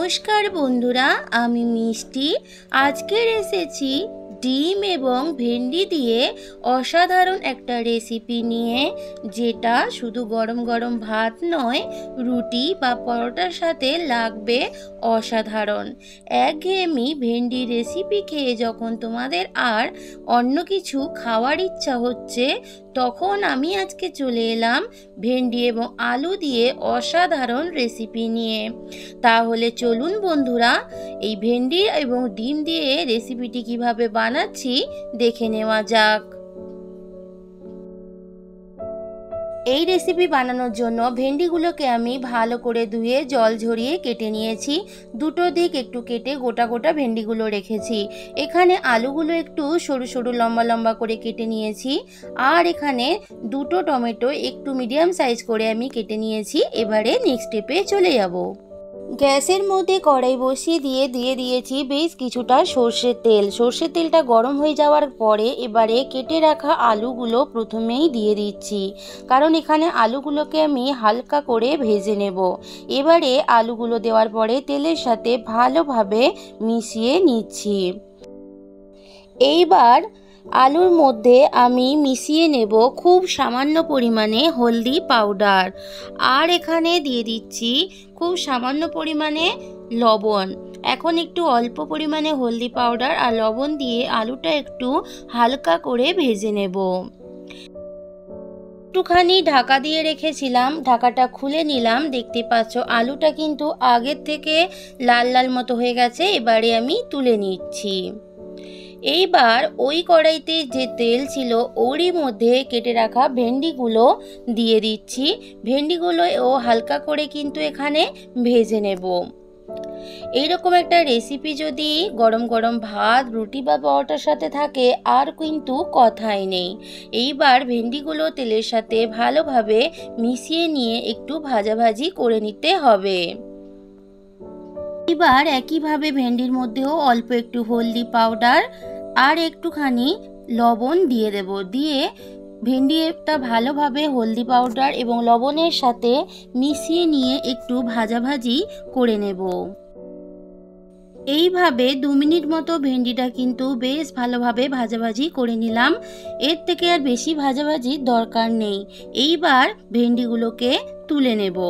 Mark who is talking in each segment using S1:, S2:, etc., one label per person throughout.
S1: नमस्कार बंधुरा आमी मिष्टी आजकेर एसेছি ডিম এবং ভেন্ডি দিয়ে অসাধারণ একটা রেসিপি নিয়ে, যেটা শুধু গরম গরম ভাত নয়, রুটি বা পরোটার সাথে লাগবে অসাধারণ। একঘেয়েমি ভেন্ডি রেসিপি খেয়ে যখন তোমাদের আর অন্য কিছু খাওয়ার ইচ্ছা হচ্ছে, তখন আমি আজকে চলে এলাম ভেন্ডি এবং আলু দিয়ে অসাধারণ রেসিপি নিয়ে। তাহলে চলুন বন্ধুরা, এই ভেন্ডি এবং ডিম দিয়ে রেসিপিটি কিভাবে বানাচ্ছি দেখে নেওয়া যাক। এই রেসিপি বানানোর জন্য ভেন্ডিগুলোকে আমি ভালো করে ধুয়ে জল ঝরিয়ে কেটে নিয়েছি। দুটো দিক একটু কেটে গোটা গোটা ভেন্ডিগুলো রেখেছি। এখানে আলুগুলো একটু সরু সরু লম্বা লম্বা করে কেটে নিয়েছি। আর এখানে দুটো টমেটো একটু মিডিয়াম সাইজ করে আমি কেটে নিয়েছি। এবারে নেক্সট স্টেপে চলে যাব। গ্যাসের মধ্যে কড়াই বসিয়ে দিয়ে দিয়েছি বেশ কিছুটা সর্ষের তেল। সর্ষের তেলটা গরম হয়ে যাওয়ার পরে এবারে কেটে রাখা আলুগুলো প্রথমেই দিয়ে দিচ্ছি, কারণ এখানে আলুগুলোকে আমি হালকা করে ভেজে নেব। এবারে আলুগুলো দেওয়ার পরে তেলের সাথে ভালোভাবে মিশিয়ে নিচ্ছি। এইবার আলুর মধ্যে আমি মিশিয়ে নেব খুব সামান্য পরিমাণে হলদি পাউডার, আর এখানে দিয়ে দিচ্ছি খুব সামান্য পরিমাণে লবণ। এখন একটু অল্প পরিমাণে হলদি পাউডার আর লবণ দিয়ে আলুটা একটু হালকা করে ভেজে নেব। একটুখানি ঢাকা দিয়ে রেখেছিলাম, ঢাকাটা খুলে নিলাম। দেখতে পাচ্ছ আলুটা কিন্তু আগের থেকে লাল লাল মতো হয়ে গেছে। এবারে আমি তুলে নিচ্ছি। এইবার ওই কড়াইতে যে তেল ছিল ওরই মধ্যে কেটে রাখা ভেন্ডিগুলো দিয়ে দিচ্ছি। ভেন্ডিগুলোও হালকা করে কিন্তু এখানে ভেজে নেব। এইরকম একটা রেসিপি যদি গরম গরম ভাত, রুটি বা পরোটার সাথে থাকে আর কিন্তু কথাই নেই। এইবার ভেন্ডিগুলো তেলের সাথে ভালোভাবে মিশিয়ে নিয়ে একটু ভাজাভাজি করে নিতে হবে। এবার একইভাবে ভেন্ডির মধ্যেও অল্প একটু হলদি পাউডার আর একটুখানি লবণ দিয়ে দেব। দিয়ে ভেন্ডিটা ভালোভাবে হলদি পাউডার এবং লবণের সাথে মিশিয়ে নিয়ে একটু ভাজাভাজি করে নেব। এইভাবে 2 মিনিট মতো ভেন্ডিটা কিন্তু বেশ ভালোভাবে ভাজাভাজি করে নিলাম। এর থেকে আর বেশি ভাজাভাজির দরকার নেই। এইবার ভেন্ডিগুলোকে তুলে নেব।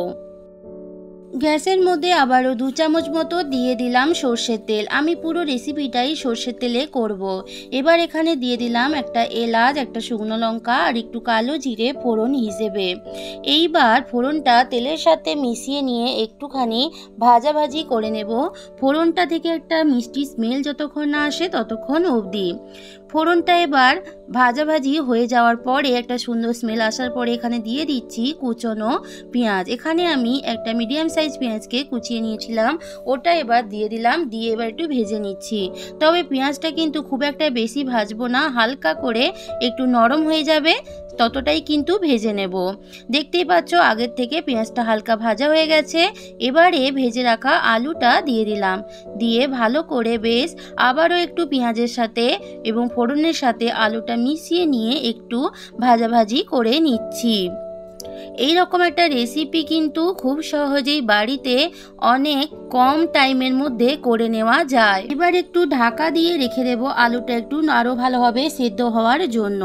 S1: গ্যাসের মধ্যে আবারও 2 চামচ মতো দিয়ে দিলাম সর্ষের তেল। আমি পুরো রেসিপিটাই সর্ষের তেলে করব। এবার এখানে দিয়ে দিলাম একটা এলাচ, একটা শুকনো লঙ্কা আর একটু কালো জিরে ফোড়ন হিসেবে। এইবার ফোড়নটা তেলের সাথে মিশিয়ে নিয়ে একটুখানি ভাজাভাজি করে নেব। ফোড়নটা থেকে একটা মিষ্টি স্মেল যতক্ষণ না আসে ততক্ষণ অবধি। ফোড়নটা এবার ভাজাভাজি হয়ে যাওয়ার পরে একটা সুন্দর স্মেল আসার পরে এখানে দিয়ে দিচ্ছি কুচনো পেঁয়াজ। এখানে আমি একটা মিডিয়াম সাইজ পেঁয়াজকে কুচিয়ে নিয়েছিলাম, ওটা এবার দিয়ে দিলাম। দিয়ে এবার একটু ভেজে নিচ্ছি। তবে পেঁয়াজটা কিন্তু খুব একটা বেশি ভাজবো না, হালকা করে একটু নরম হয়ে যাবে ততটাই কিন্তু ভেজে নেব। দেখতেই পাচ্ছ আগের থেকে পেঁয়াজটা হালকা ভাজা হয়ে গেছে। এবারে ভেজে রাখা আলুটা দিয়ে দিলাম। দিয়ে ভালো করে বেশ আবারও একটু পেঁয়াজের সাথে এবং ফোড়নের সাথে আলুটা মিশিয়ে নিয়ে একটু ভাজাভাজি করে নিচ্ছি। এই রকম একটা রেসিপি কিন্তু খুব সহজেই বাড়িতে অনেক কম টাইমের মধ্যে করে নেওয়া যায়। এবার একটু ঢাকা দিয়ে রেখে দেব আলুটা একটু আরও ভালোভাবে সেদ্ধ হওয়ার জন্য।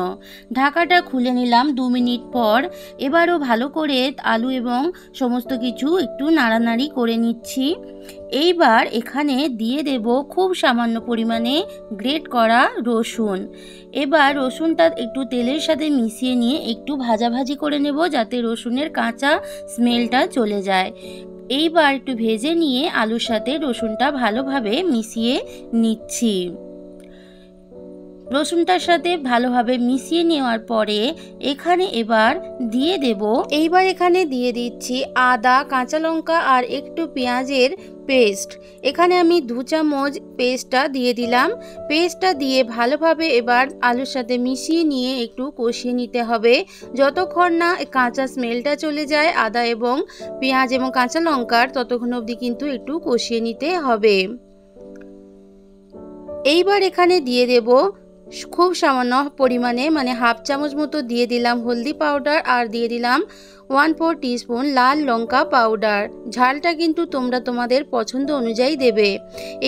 S1: ঢাকাটা খুলে নিলাম 2 মিনিট পর। এবারও ভালো করে আলু এবং সমস্ত কিছু একটু নাড়ানাড়ি করে নিচ্ছি। এইবার এখানে দিয়ে দেব খুব সামান্য পরিমাণে গ্রেট করা রসুন। এবার রসুনটা একটু তেলের সাথে মিশিয়ে নিয়ে একটু ভাজাভাজি করে নেব, যাতে রসুনের কাঁচা স্মেলটা চলে যায়। এইবার একটু ভেজে নিয়ে আলুর সাথে রসুনটা ভালোভাবে মিশিয়ে নিচ্ছি। রসুনটার সাথে ভালোভাবে মিশিয়ে নেওয়ার পরে এখানে এবার দিয়ে দেব, এখানে দিয়ে দিচ্ছি আদা, কাঁচা লঙ্কা আর একটু পেঁয়াজের পেস্ট। এখানে আমি 2 চামচ পেস্টটা দিয়ে দিলাম। পেস্টটা দিয়ে ভালোভাবে এবার আলুর সাথে মিশিয়ে নিয়ে একটু কষিয়ে নিতে হবে যতক্ষণ না কাঁচা স্মেলটা চলে যায় আদা এবং পেঁয়াজ এবং কাঁচা লঙ্কার, ততক্ষণ অবধি কিন্তু একটু কষিয়ে নিতে হবে। এইবার এখানে দিয়ে দেব খুব সামান্য পরিমাণে মানে হাফ চামচ মতো দিয়ে দিলাম হলদি পাউডার আর দিয়ে দিলাম 1/4 টিস্পুন লাল লঙ্কা পাউডার। ঝালটা কিন্তু তোমরা তোমাদের পছন্দ অনুযায়ী দেবে।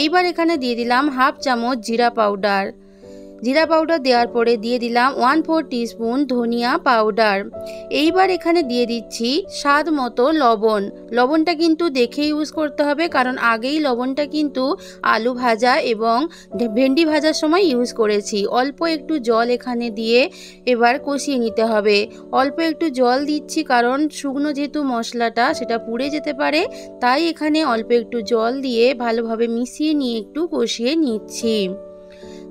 S1: এইবার এখানে দিয়ে দিলাম হাফ চামচ জিরা পাউডার। জিরা পাউডার দেওয়ার পরে দিয়ে দিলাম 1/4 টিস্পুন ধনিয়া পাউডার। এইবার এখানে দিয়ে দিচ্ছি স্বাদ মতো লবণ। লবণটা কিন্তু দেখে ইউজ করতে হবে, কারণ আগেই লবণটা কিন্তু আলু ভাজা এবং ভেন্ডি ভাজার সময় ইউজ করেছি। অল্প একটু জল এখানে দিয়ে এবার কষিয়ে নিতে হবে। অল্প একটু জল দিচ্ছি কারণ শুকনো যেহেতু মশলাটা সেটা পুড়ে যেতে পারে, তাই এখানে অল্প একটু জল দিয়ে ভালোভাবে মিশিয়ে নিয়ে একটু কষিয়ে নিচ্ছি।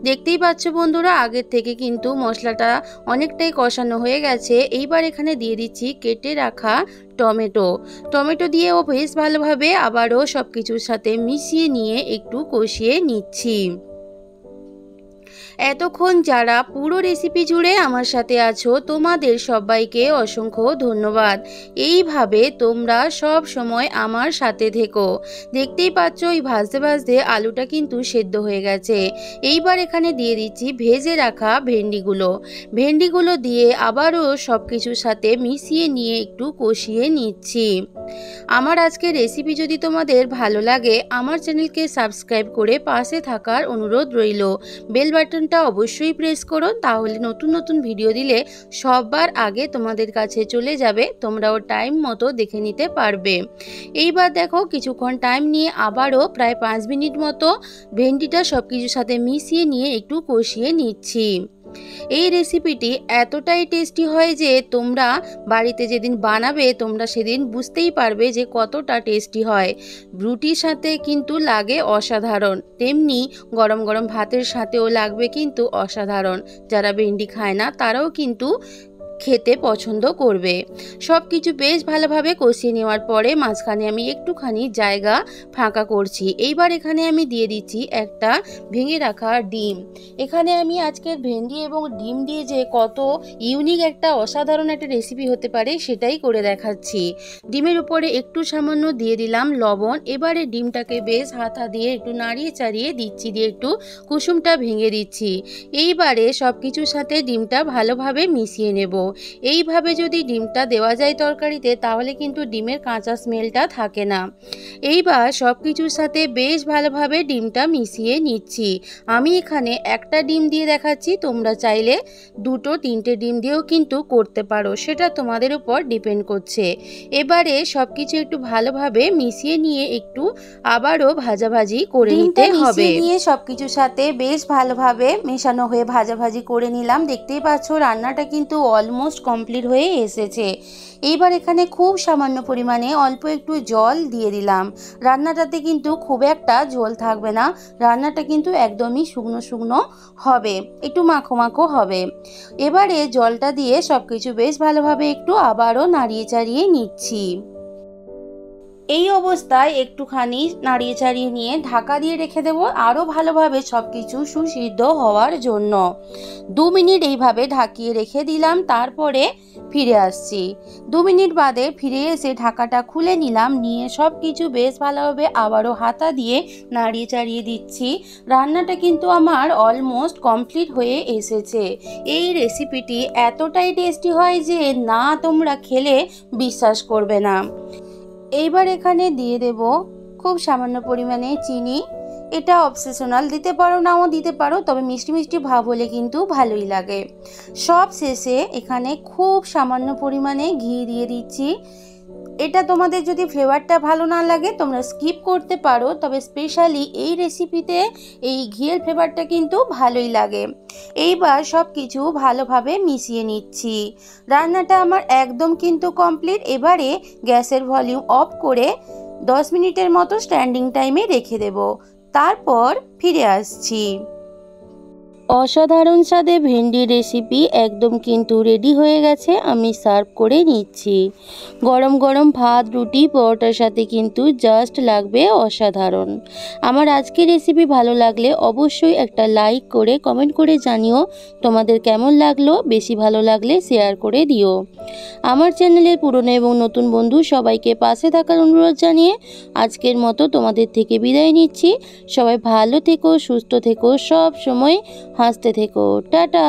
S1: দেখতেই পাচ্ছ বন্ধুরা, আগের থেকে কিন্তু মশলাটা অনেকটাই কষানো হয়ে গেছে। এইবার এখানে দিয়ে দিচ্ছি কেটে রাখা টমেটো দিয়েও বেশ ভালোভাবে আবারও সব কিছুর সাথে মিশিয়ে নিয়ে একটু কষিয়ে নিচ্ছি। এতক্ষণ যারা পুরো রেসিপি জুড়ে আমার সাথে আছো তোমাদের সবাইকে অসংখ্য ধন্যবাদ। এইভাবে তোমরা সব সময় আমার সাথে থেকো। দেখতেই পাচ্ছ এই ভাজতে ভাজতে আলুটা কিন্তু সেদ্ধ হয়ে গেছে। এইবার এখানে দিয়ে দিচ্ছি ভেজে রাখা ভেন্ডিগুলো দিয়ে আবারও সব কিছুর সাথে মিশিয়ে নিয়ে একটু কষিয়ে নিচ্ছি। আমার আজকের রেসিপি যদি তোমাদের ভালো লাগে আমার চ্যানেলকে সাবস্ক্রাইব করে পাশে থাকার অনুরোধ রইল। বেল বাটনটা অবশ্যই প্রেস করো, তাহলে নতুন নতুন ভিডিও দিলে সবার আগে তোমাদের কাছে চলে যাবে, তোমরাও টাইম মতো দেখে নিতে পারবে। এইবার দেখো কিছুক্ষণ টাইম নিয়ে আবারও প্রায় 5 মিনিট মতো ভেন্ডিটা সব কিছুর সাথে মিশিয়ে নিয়ে একটু কষিয়ে নিচ্ছি। এই রেসিপিটি এতটাই টেস্টি হয় যে তোমরা বাড়িতে যেদিন বানাবে তোমরা সেদিন বুঝতেই পারবে যে কতটা টেস্টি হয়। রুটির সাথে কিন্তু লাগে অসাধারণ, তেমনি গরম গরম ভাতের সাথেও লাগবে কিন্তু অসাধারণ। যারা ভেন্ডি খায় না তারাও কিন্তু খেতে পছন্দ করবে। সব কিছু বেশ ভালোভাবে কষিয়ে নেওয়ার পরে মাঝখানে আমি একটুখানি জায়গা ফাঁকা করছি। এইবার এখানে আমি দিয়ে দিচ্ছি একটা ভেঙে রাখা ডিম। এখানে আমি আজকের ভেন্ডি এবং ডিম দিয়ে যে কত ইউনিক একটা অসাধারণ একটা রেসিপি হতে পারে সেটাই করে দেখাচ্ছি। ডিমের উপরে একটু সামান্য দিয়ে দিলাম লবণ। এবারে ডিমটাকে বেশ হাতা দিয়ে একটু নাড়িয়ে চাড়িয়ে দিচ্ছি, দিয়ে একটু কুসুমটা ভেঙে দিচ্ছি। এইবারে সব কিছুর সাথে ডিমটা ভালোভাবে মিশিয়ে নেব। এইভাবে যদি ডিমটা দেওয়া যায় তরকারিতে তাহলে কিন্তু ডিমের কাঁচা স্মেলটা থাকে না। এইবার সব কিছুর সাথে বেশ ভালোভাবে ডিমটা মিশিয়ে নিচ্ছি। আমি এখানে একটা ডিম দিয়ে দেখাচ্ছি, তোমরা চাইলে 2-3টে ডিম দিয়েও কিন্তু করতে পারো, সেটা তোমাদের উপর ডিপেন্ড করছে। এবারে সব কিছু একটু ভালোভাবে মিশিয়ে নিয়ে একটু আবারও ভাজাভাজি করে নিতে হবে। নিয়ে সব কিছুর সাথে বেশ ভালোভাবে মেশানো হয়ে ভাজাভাজি করে নিলাম। দেখতেই পাচ্ছ রান্নাটা কিন্তু অলমোস্ট কমপ্লিট হয়ে এসেছে। এইবার এখানে খুব সামান্য পরিমাণে অল্প একটু জল দিয়ে দিলাম। রান্নাটাতে কিন্তু খুব একটা ঝোল থাকবে না, রান্নাটা কিন্তু একদমই শুকনো শুকনো হবে, একটু মাখো মাখো হবে। এবারে জলটা দিয়ে সব কিছু বেশ ভালোভাবে একটু আবারও নাড়িয়ে চাড়িয়ে নিচ্ছি। এই অবস্থায় একটুখানি নাড়িয়ে চাড়িয়ে নিয়ে ঢাকা দিয়ে রেখে দেব আরও ভালোভাবে সব কিছু সুসিদ্ধ হওয়ার জন্য। 2 মিনিট এইভাবে ঢাকিয়ে রেখে দিলাম, তারপরে ফিরে আসছি। 2 মিনিট বাদে ফিরে এসে ঢাকাটা খুলে নিলাম, নিয়ে সব কিছু বেশ ভালোভাবে আবারও হাতা দিয়ে নাড়িয়ে চাড়িয়ে দিচ্ছি। রান্নাটা কিন্তু আমার অলমোস্ট কমপ্লিট হয়ে এসেছে। এই রেসিপিটি এতটাই টেস্টি হয় যে না তোমরা খেলে বিশ্বাস করবে না। এইবার এখানে দিয়ে দেব খুব সামান্য পরিমাণে চিনি। এটা অপশনাল, দিতে পারো নাও দিতে পারো, তবে মিষ্টি মিষ্টি ভাব হলে কিন্তু ভালোই লাগে। সব শেষে এখানে খুব সামান্য পরিমাণে ঘি দিয়ে দিচ্ছি। এটা তোমাদের যদি ফ্লেভারটা ভালো না লাগে তোমরা স্কিপ করতে পারো, তবে স্পেশালি এই রেসিপিতে এই ঘিয়ের ফ্লেভারটা কিন্তু ভালোই লাগে। এইবার সব কিছু ভালোভাবে মিশিয়ে নিচ্ছি। রান্নাটা আমার একদম কিন্তু কমপ্লিট। এবারে গ্যাসের ভলিউম অফ করে 10 মিনিটের মতো স্ট্যান্ডিং টাইমে রেখে দেব, তারপর ফিরে আসছি। অসাধারণ স্বাদে ভেন্ডির রেসিপি একদম কিন্তু রেডি হয়ে গেছে। আমি সার্ভ করে নিচ্ছি। গরম গরম ভাত, রুটি, পরোটার সাথে কিন্তু জাস্ট লাগবে অসাধারণ। আমার আজকের রেসিপি ভালো লাগলে অবশ্যই একটা লাইক করে কমেন্ট করে জানিও তোমাদের কেমন লাগলো। বেশি ভালো লাগলে শেয়ার করে দিও। আমার চ্যানেলের পুরনো এবং নতুন বন্ধু সবাইকে পাশে থাকার অনুরোধ জানিয়ে আজকের মতো তোমাদের থেকে বিদায় নিচ্ছি। সবাই ভালো থেকো, সুস্থ থেকো, সব সময় হাসতে থেকো। টাটা।